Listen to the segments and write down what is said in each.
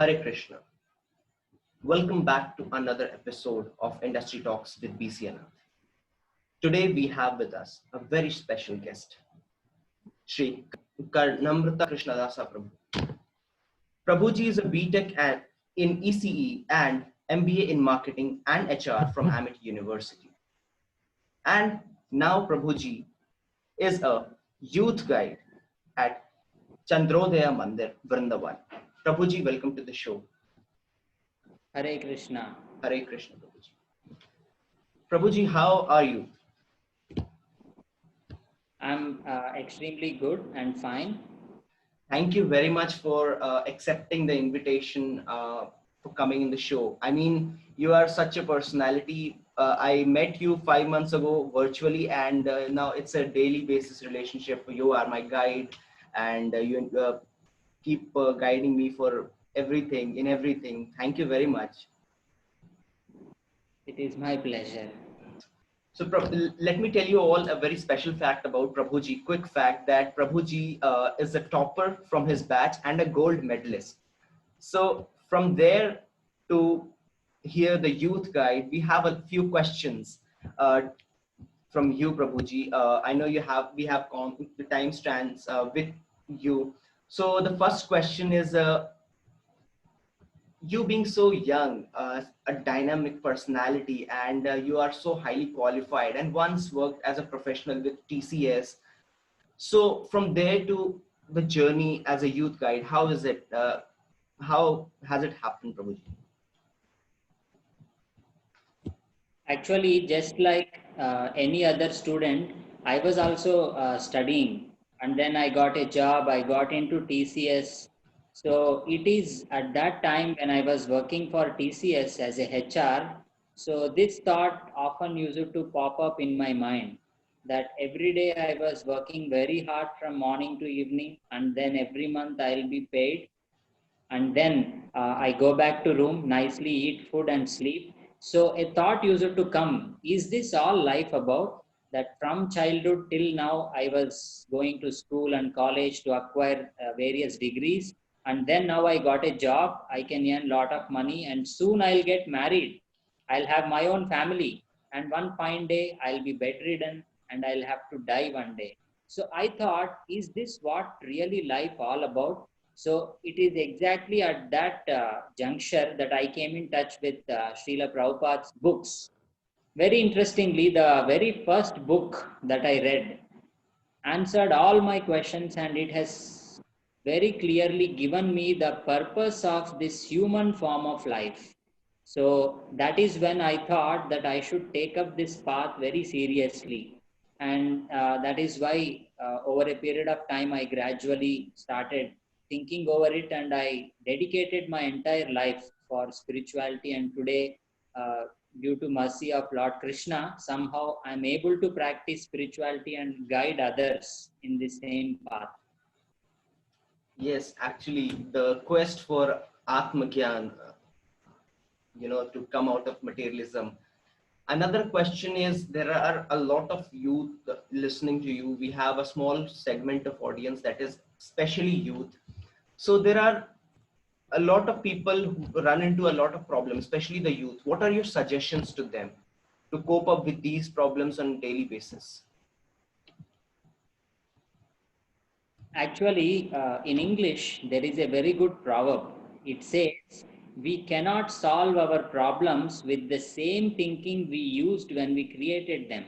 Hare Krishna. Welcome back to another episode of Industry Talks with BC Anand. Today we have with us a very special guest, Sri Karnamrita Krishnadasa Prabhu. Prabhuji is a BTech in ECE and MBA in Marketing and HR from Amity University. And now Prabhuji is a youth guide at Chandrodaya Mandir, Vrindavan. Prabhuji, welcome to the show. Hare Krishna. Hare Krishna, Prabhuji. Prabhuji, how are you? I'm extremely good and fine. Thank you very much for accepting the invitation for coming in the show. I mean, you are such a personality. I met you 5 months ago virtually, and now it's a daily basis relationship. You are my guide, and you keep guiding me for everything, in everything. Thank you very much. It is my pleasure. So let me tell you all a very special fact about Prabhuji. Quick fact that Prabhuji is a topper from his batch and a gold medalist. So from there to here, the youth guide, we have a few questions from you, Prabhuji. I know we have gone the time stands with you. So the first question is, you being so young, a dynamic personality, and you are so highly qualified and once worked as a professional with TCS. So from there to the journey as a youth guide, how is it? How has it happened, Prabhuji? Actually, just like any other student, I was also studying, and then I got a job. I got into TCS. So it is at that time when I was working for TCS as a HR. So this thought often used to pop up in my mind that every day I was working very hard from morning to evening, and then every month I'll be paid, and then I go back to room, nicely eat food and sleep. So a thought used to come, is this all life about? That from childhood till now, I was going to school and college to acquire various degrees. And then now I got a job, I can earn lot of money, and soon I'll get married. I'll have my own family. And one fine day, I'll be bedridden and I'll have to die one day. So I thought, is this what really life all about? So it is exactly at that juncture that I came in touch with Srila Prabhupada's books. Very interestingly, the very first book that I read answered all my questions, and it has very clearly given me the purpose of this human form of life. So that is when I thought that I should take up this path very seriously. And that is why over a period of time, I gradually started thinking over it, and I dedicated my entire life for spirituality. And today, due to mercy of Lord Krishna, somehow I'm able to practice spirituality and guide others in the same path. Yes, actually, the quest for Atmagyan, to come out of materialism. Another question is, there are a lot of youth listening to you. We have a small segment of audience that is especially youth. So there are a lot of people who run into a lot of problems, especially the youth. What are your suggestions to them to cope up with these problems on a daily basis? Actually, in English, there is a very good proverb. It says, we cannot solve our problems with the same thinking we used when we created them.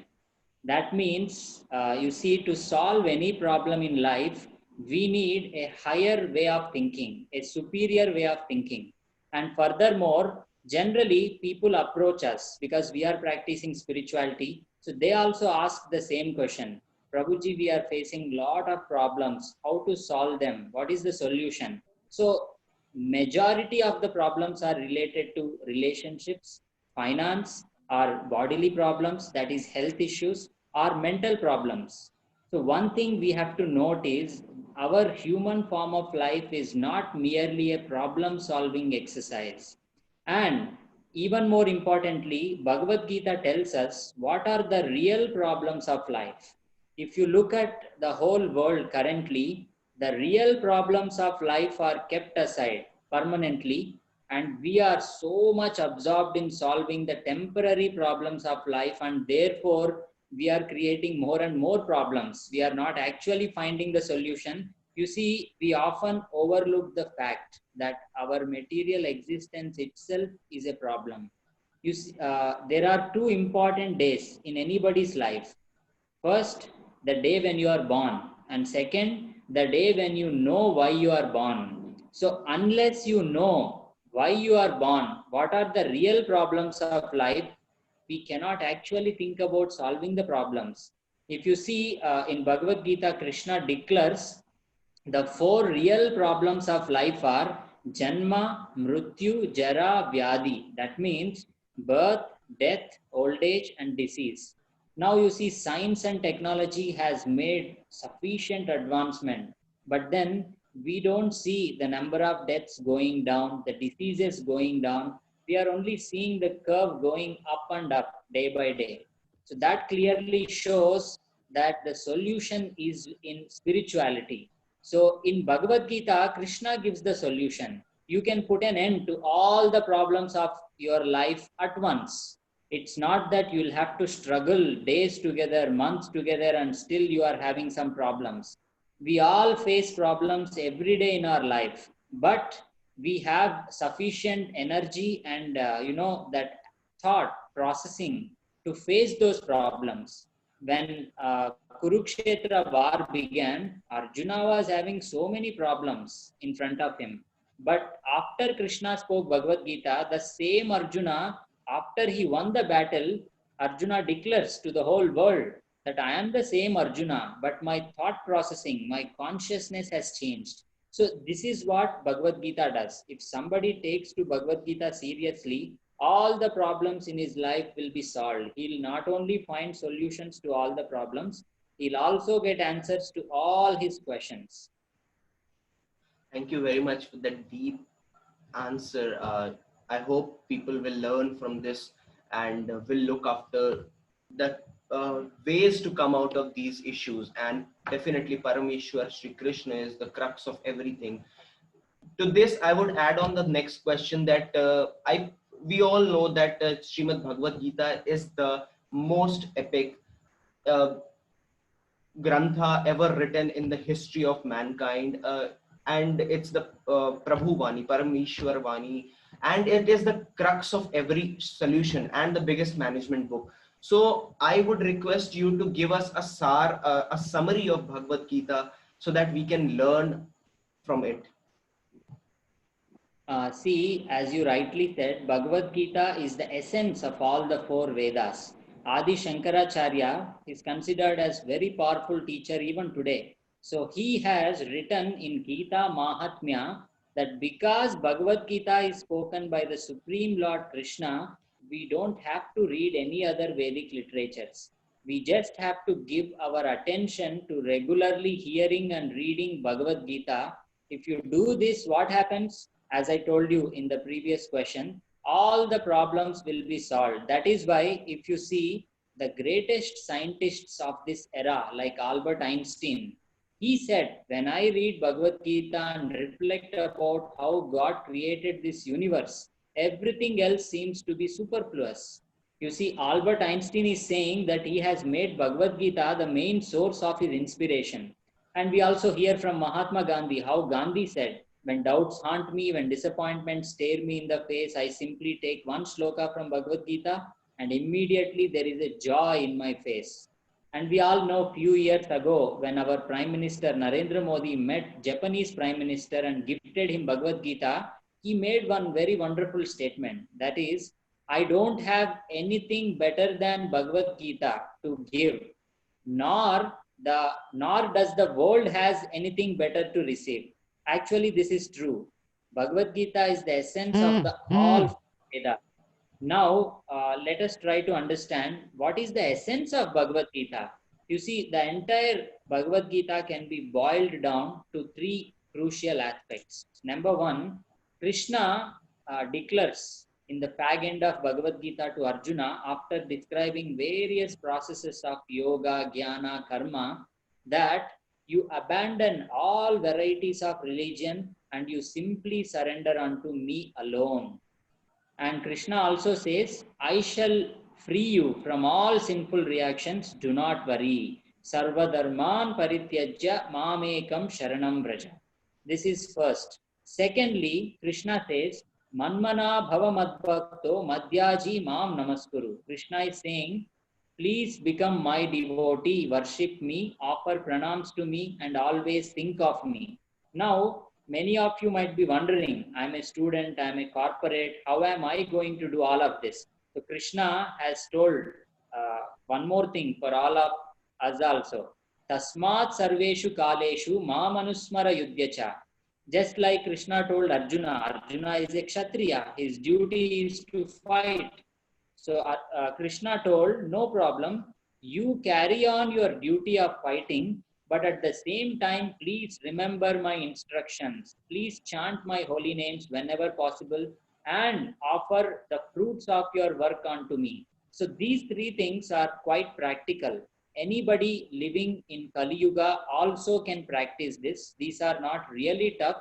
That means, you see, to solve any problem in life, we need a higher way of thinking, a superior way of thinking. And furthermore, generally, people approach us because we are practicing spirituality. So they also ask the same question. Prabhuji, we are facing lot of problems. How to solve them? What is the solution? So majority of the problems are related to relationships, finance, or bodily problems, that is health issues, or mental problems. So one thing we have to note is our human form of life is not merely a problem solving exercise. And even more importantly, Bhagavad Gita tells us what are the real problems of life. If you look at the whole world currently, the real problems of life are kept aside permanently, and we are so much absorbed in solving the temporary problems of life, and therefore we are creating more and more problems. We are not actually finding the solution. You see, we often overlook the fact that our material existence itself is a problem. You see, there are two important days in anybody's life. First, the day when you are born, and second, the day when you know why you are born. So, unless you know why you are born, what are the real problems of life, we cannot actually think about solving the problems. If you see in Bhagavad Gita, Krishna declares the four real problems of life are Janma, Mrityu, Jara, Vyadi. That means birth, death, old age, and disease. Now you see, science and technology has made sufficient advancement, but then we don't see the number of deaths going down, the diseases going down. We are only seeing the curve going up and up day by day. So that clearly shows that the solution is in spirituality. So in Bhagavad Gita, Krishna gives the solution. You can put an end to all the problems of your life at once. It's not that you'll have to struggle days together, months together, and still you are having some problems. We all face problems every day in our life, but we have sufficient energy and that thought processing to face those problems. When Kurukshetra war began, Arjuna was having so many problems in front of him. But after Krishna spoke Bhagavad Gita, the same Arjuna, after he won the battle, Arjuna declares to the whole world that I am the same Arjuna, but my thought processing, my consciousness has changed. So this is what Bhagavad Gita does. If somebody takes to Bhagavad Gita seriously, all the problems in his life will be solved. He'll not only find solutions to all the problems, he'll also get answers to all his questions. Thank you very much for that deep answer. I hope people will learn from this and will look after the ways to come out of these issues. And definitely, Parameshwar Sri Krishna is the crux of everything. To this, I would add on the next question that we all know that Srimad Bhagavad Gita is the most epic uh, grantha ever written in the history of mankind, and it's the Prabhu Vani, Parameshwar Vani, and it is the crux of every solution and the biggest management book. So I would request you to give us a summary of Bhagavad Gita so that we can learn from it. See, as you rightly said, Bhagavad Gita is the essence of all the four Vedas. Adi Shankaracharya is considered as very powerful teacher even today. So he has written in Gita Mahatmya that because Bhagavad Gita is spoken by the Supreme Lord Krishna, we don't have to read any other Vedic literatures. We just have to give our attention to regularly hearing and reading Bhagavad Gita. If you do this, what happens? As I told you in the previous question, all the problems will be solved. That is why, if you see the greatest scientists of this era, like Albert Einstein, he said, when I read Bhagavad Gita and reflect about how God created this universe, everything else seems to be superfluous. You see, Albert Einstein is saying that he has made Bhagavad Gita the main source of his inspiration. And we also hear from Mahatma Gandhi how Gandhi said, when doubts haunt me, when disappointments stare me in the face, I simply take one sloka from Bhagavad Gita and immediately there is a joy in my face. And we all know few years ago when our Prime Minister Narendra Modi met Japanese Prime Minister and gifted him Bhagavad Gita, he made one very wonderful statement. That is, I don't have anything better than Bhagavad Gita to give, nor nor does the world has anything better to receive. Actually, this is true. Bhagavad Gita is the essence of the all Veda. Now, let us try to understand what is the essence of Bhagavad Gita. You see, the entire Bhagavad Gita can be boiled down to three crucial aspects. Number one, Krishna declares in the fag end of Bhagavad Gita to Arjuna after describing various processes of yoga, jnana, karma, that You abandon all varieties of religion and you simply surrender unto me alone. And Krishna also says, I shall free you from all sinful reactions. Do not worry. Sarva dharman parityajya mamekam sharanam vraja. This is first. Secondly, Krishna says, Manmana bhava madbhakto madhyaji mam namaskuru. Krishna is saying, please become my devotee, worship me, offer pranams to me, and always think of me. Now, many of you might be wondering, I'm a student, I'm a corporate, how am I going to do all of this? So, Krishna has told one more thing for all of us also. Tasmat sarveshu kaleshu mamanusmara yudhyacha. Just like Krishna told Arjuna, Arjuna is a Kshatriya, his duty is to fight. So Krishna told, no problem, you carry on your duty of fighting, but at the same time, please remember my instructions. Please chant my holy names whenever possible and offer the fruits of your work unto me. So these three things are quite practical. Anybody living in Kali Yuga also can practice this. These are not really tough.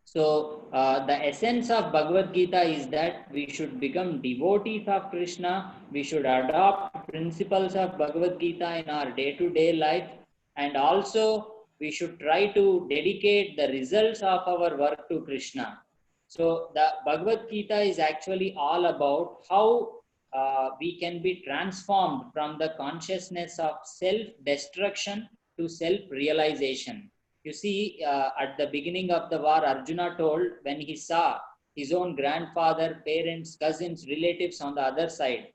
So, the essence of Bhagavad Gita is that we should become devotees of Krishna, we should adopt principles of Bhagavad Gita in our day to day life, and also we should try to dedicate the results of our work to Krishna. So, the Bhagavad Gita is actually all about how we can be transformed from the consciousness of self destruction to self realization. You see, at the beginning of the war, Arjuna told when he saw his own grandfather, parents, cousins, relatives on the other side,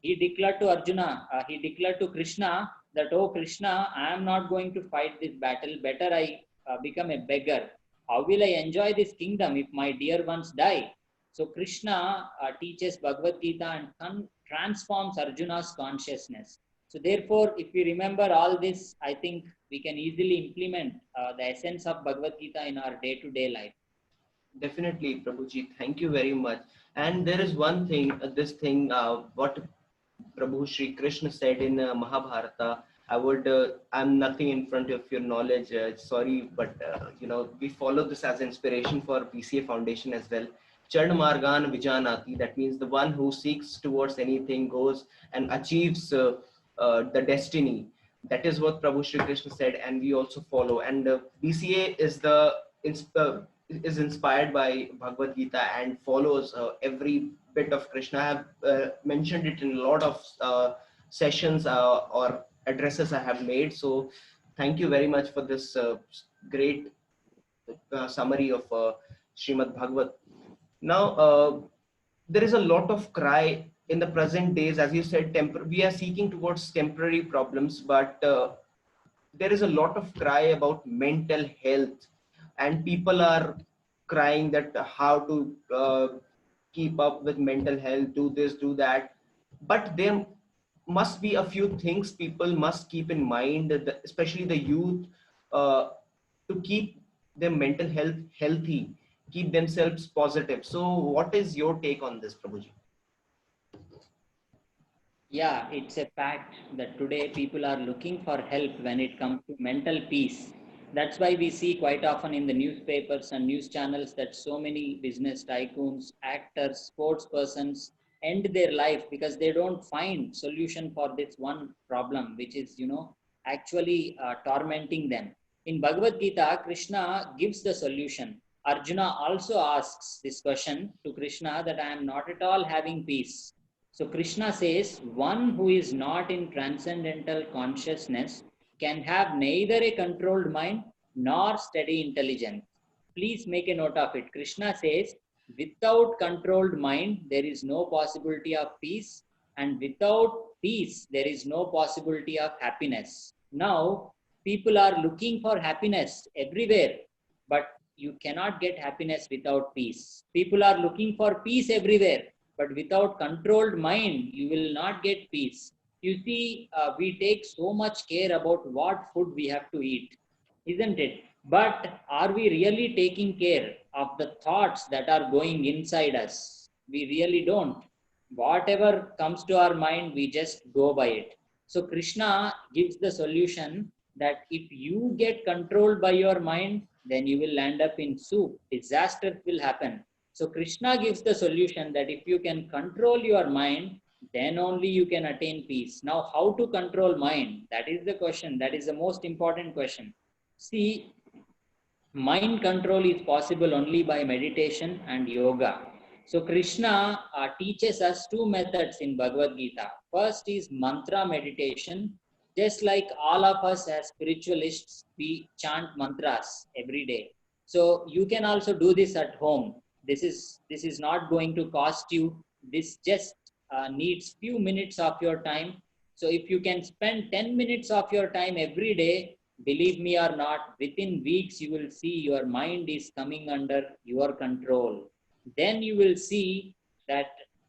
he declared to Arjuna, he declared to Krishna that, oh Krishna, I am not going to fight this battle. Better I become a beggar. How will I enjoy this kingdom if my dear ones die? So Krishna teaches Bhagavad Gita and transforms Arjuna's consciousness. So therefore, if we remember all this, I think we can easily implement the essence of Bhagavad Gita in our day-to-day life. Definitely, Prabhuji. Thank you very much. And there is one thing, what Prabhu Shri Krishna said in Mahabharata. I'm nothing in front of your knowledge. Sorry, but we follow this as inspiration for PCA Foundation as well. Charna Margan Vijanati. That means the one who seeks towards anything goes and achieves the destiny. That is what Prabhu Shri Krishna said, and we also follow. And BCA is inspired by Bhagavad Gita and follows every bit of Krishna. I have mentioned it in a lot of sessions or addresses I have made. So thank you very much for this great summary of Srimad Bhagavat. Now, there is a lot of cry in the present days, as you said, we are seeking towards temporary problems, but there is a lot of cry about mental health, and people are crying that how to keep up with mental health, do this, do that. But there must be a few things people must keep in mind, especially the youth, to keep their mental health healthy, keep themselves positive. So what is your take on this, Prabhuji? Yeah, it's a fact that today people are looking for help when it comes to mental peace. That's why we see quite often in the newspapers and news channels that so many business tycoons, actors, sports persons end their life because they don't find solution for this one problem, which is, actually tormenting them. In Bhagavad Gita, Krishna gives the solution. Arjuna also asks this question to Krishna that I am not at all having peace. So Krishna says, one who is not in transcendental consciousness can have neither a controlled mind nor steady intelligence. Please make a note of it. Krishna says, without controlled mind, there is no possibility of peace, and without peace, there is no possibility of happiness. Now, people are looking for happiness everywhere, but you cannot get happiness without peace. People are looking for peace everywhere, but without controlled mind, you will not get peace. You see, we take so much care about what food we have to eat, isn't it? But are we really taking care of the thoughts that are going inside us? We really don't. Whatever comes to our mind, we just go by it. So Krishna gives the solution that if you get controlled by your mind, then you will end up in soup. Disaster will happen. So Krishna gives the solution that if you can control your mind, then only you can attain peace. Now, how to control mind? That is the question. That is the most important question. See, mind control is possible only by meditation and yoga. So Krishna teaches us two methods in Bhagavad Gita. First is mantra meditation. Just like all of us as spiritualists, we chant mantras every day. So you can also do this at home. This is not going to cost you. This just needs few minutes of your time. So if you can spend 10 minutes of your time every day, believe me or not, within weeks you will see your mind is coming under your control. Then you will see that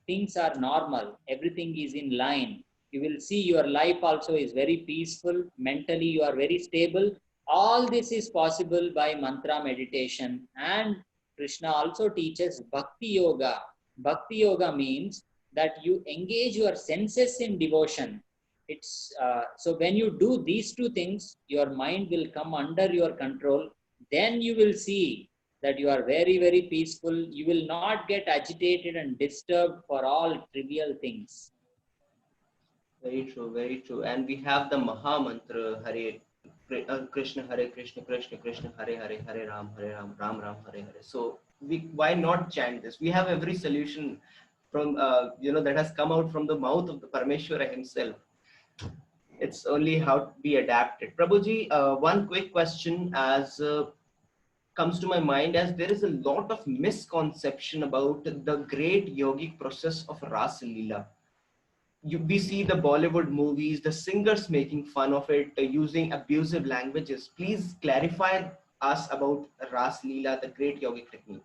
things are normal, everything is in line. You will see your life also is very peaceful, mentally you are very stable. All this is possible by mantra meditation. And Krishna also teaches Bhakti Yoga. Bhakti Yoga means that you engage your senses in devotion. It's so when you do these two things, your mind will come under your control. Then you will see that you are very, very peaceful. You will not get agitated and disturbed for all trivial things. Very true, very true. And we have the Maha Mantra, Krishna Hare Krishna, Krishna Krishna Hare Hare, Hare Ram, Ram Ram Hare Hare. So why not chant this? We have every solution from that has come out from the mouth of the Parmeshwara himself. It's only how to be adapted. Prabhuji, one quick question as comes to my mind, as there is a lot of misconception about the great yogic process of Ras Leela. We see the Bollywood movies, the singers making fun of it, using abusive languages. Please clarify us about Ras Leela, the great yogic technique.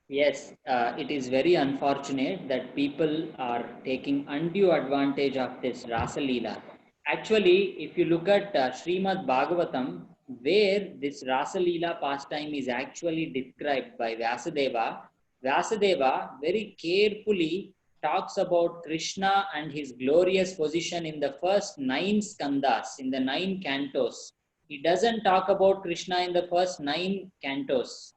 Yes, it is very unfortunate that people are taking undue advantage of this Rasa Leela. Actually, if you look at Srimad Bhagavatam, where this Rasa Leela pastime is actually described by Vyasadeva, Vyasadeva very carefully talks about Krishna and his glorious position in the first 9 skandhas, in the 9 cantos. He doesn't talk about Krishna in the first 9 cantos.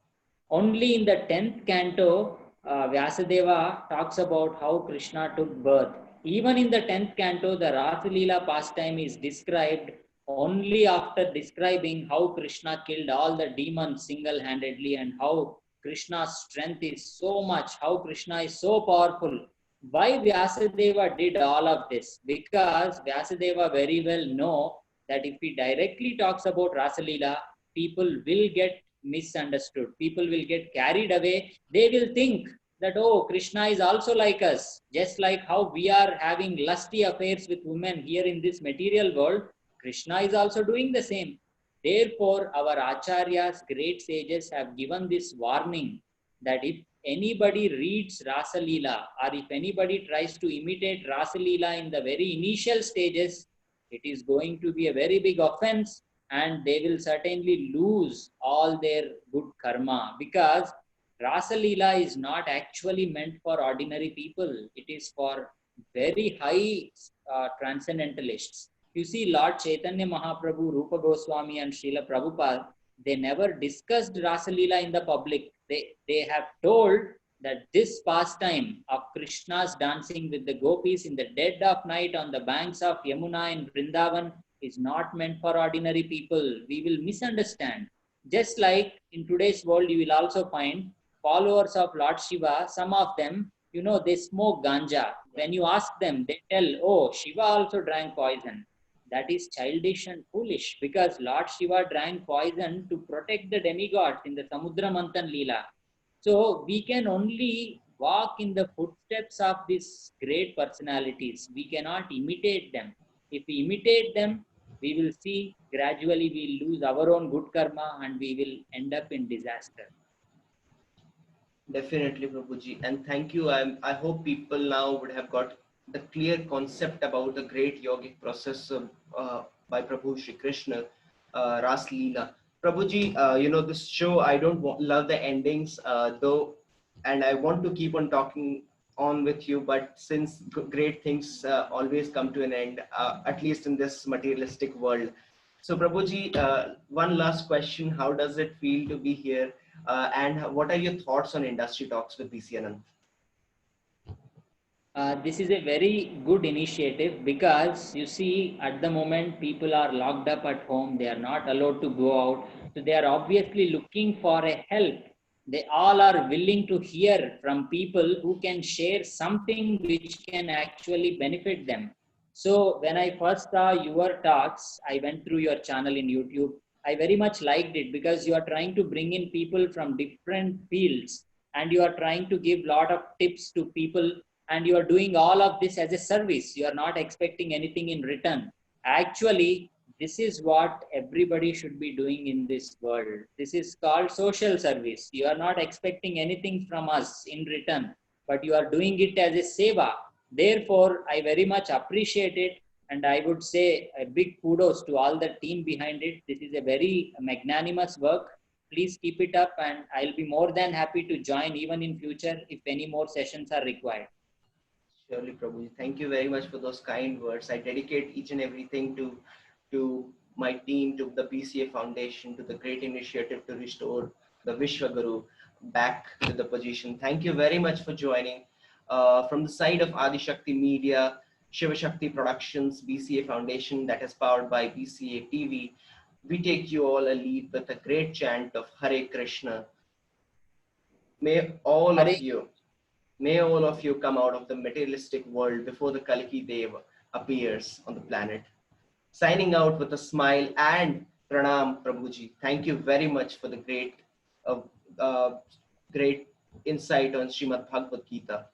Only in the 10th canto, Vyasadeva talks about how Krishna took birth. Even in the 10th canto, the Rasa Leela pastime is described only after describing how Krishna killed all the demons single-handedly and how Krishna's strength is so much, how Krishna is so powerful. Why Vyasadeva did all of this? Because Vyasadeva very well know that if he directly talks about Rasa Leela, people will get misunderstood. People will get carried away. They will think that, oh, Krishna is also like us. Just like how we are having lusty affairs with women here in this material world, Krishna is also doing the same. Therefore, our acharyas, great sages, have given this warning that if anybody reads Rasa Leela or if anybody tries to imitate Rasa Leela in the very initial stages, it is going to be a very big offense and they will certainly lose all their good karma, because Rasa Leela is not actually meant for ordinary people. It is for very high transcendentalists. You see, Lord Chaitanya Mahaprabhu, Rupa Goswami and Srila Prabhupada, they never discussed Rasa Leela in the public. They have told that this pastime of Krishna's dancing with the gopis in the dead of night on the banks of Yamuna in Vrindavan is not meant for ordinary people. We will misunderstand. Just like in today's world, you will also find followers of Lord Shiva, some of them, they smoke ganja. When you ask them, they tell, oh, Shiva also drank poison. That is childish and foolish, because Lord Shiva drank poison to protect the demigods in the Samudra Manthan Leela. So we can only walk in the footsteps of these great personalities. We cannot imitate them. If we imitate them, we will see gradually we lose our own good karma and we will end up in disaster. Definitely, Prabhuji. And thank you. I hope people now would have got the clear concept about the great yogic process by Prabhu Shri Krishna, Ras Leela. Prabhuji, this show, I don't love the endings, though, and I want to keep on talking on with you, but since great things always come to an end, at least in this materialistic world. So Prabhuji, one last question. How does it feel to be here? And what are your thoughts on industry talks with BC Anand? This is a very good initiative because you see, at the moment, people are locked up at home. They are not allowed to go out. So they are obviously looking for a help. They all are willing to hear from people who can share something which can actually benefit them. So when I first saw your talks, I went through your channel in YouTube. I very much liked it because you are trying to bring in people from different fields and you are trying to give lot of tips to people, and you are doing all of this as a service. You are not expecting anything in return. Actually, this is what everybody should be doing in this world. This is called social service. You are not expecting anything from us in return, but you are doing it as a seva. Therefore, I very much appreciate it, and I would say a big kudos to all the team behind it. This is a very magnanimous work. Please keep it up, and I'll be more than happy to join even in future if any more sessions are required. Surely, Prabhuji. Thank you very much for those kind words. I dedicate each and everything to my team, to the PCA Foundation, to the great initiative to restore the Vishwaguru back to the position. Thank you very much for joining. From the side of Adi Shakti Media, Shiva Shakti Productions, BCA Foundation that is powered by BCA TV, we take you all a lead with a great chant of Hare Krishna. May all Hare of you May all of you come out of the materialistic world before the Kalki Dev appears on the planet. Signing out with a smile and pranam, Prabhuji. Thank you very much for the great, uh, great insight on Srimad Bhagavad Gita.